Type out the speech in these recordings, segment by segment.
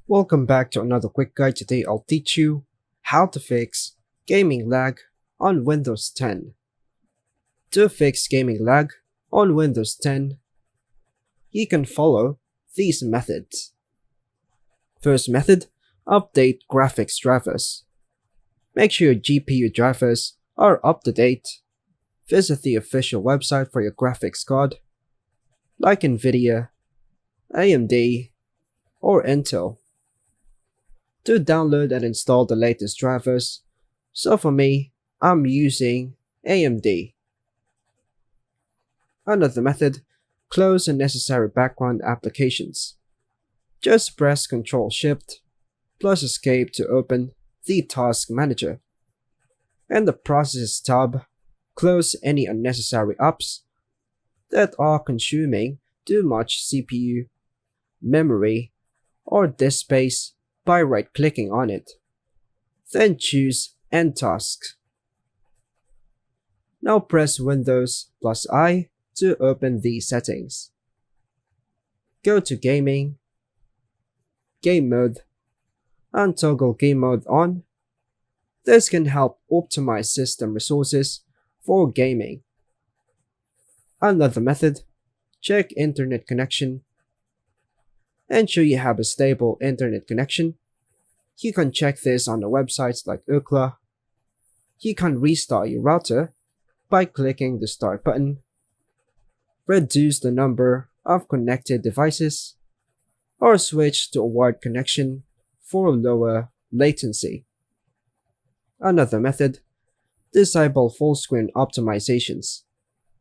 Welcome back to another quick guide. Today I'll teach you how to fix gaming lag on Windows 10. To fix gaming lag on Windows 10, you can follow these methods. First method, update graphics drivers. Make sure your GPU drivers are up to date. Visit the official website for your graphics card, like Nvidia, AMD, or Intel, to download and install the latest drivers. So for me, I'm using AMD. Another method, close unnecessary background applications. Just press Ctrl Shift plus Escape to open the Task Manager. In the Processes tab, close any unnecessary apps that are consuming too much CPU, memory, or disk space by right-clicking on it. Then choose End Tasks. Now press Windows plus I to open these settings. Go to Gaming, Game Mode, and toggle Game Mode on. This can help optimize system resources for gaming. Another method, check internet connection. Ensure you have a stable internet connection. You can check this on the websites like Ookla. You can restart your router by clicking the Start button. Reduce the number of connected devices, or switch to a wired connection for lower latency. Another method, disable full screen optimizations.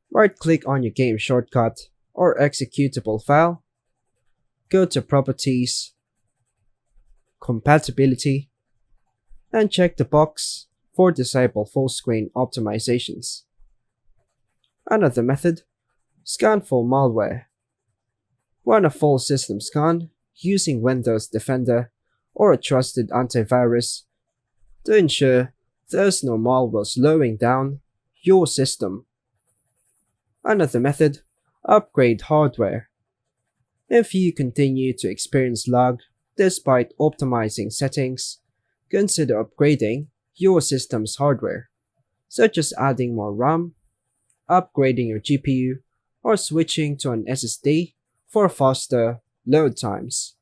Right-click on your game shortcut or executable file. Go to Properties, Compatibility, and check the box for Disable Full Screen Optimizations. Another method, scan for malware. Run a full system scan using Windows Defender or a trusted antivirus to ensure there's no malware slowing down your system. Another method, upgrade hardware. If you continue to experience lag despite optimizing settings, consider upgrading your system's hardware, such as adding more RAM, upgrading your GPU, or switching to an SSD for faster load times.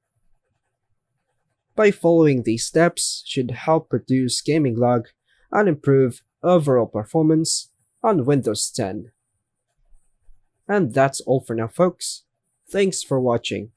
By following these steps should help reduce gaming lag and improve overall performance on Windows 10. And that's all for now, folks. Thanks for watching.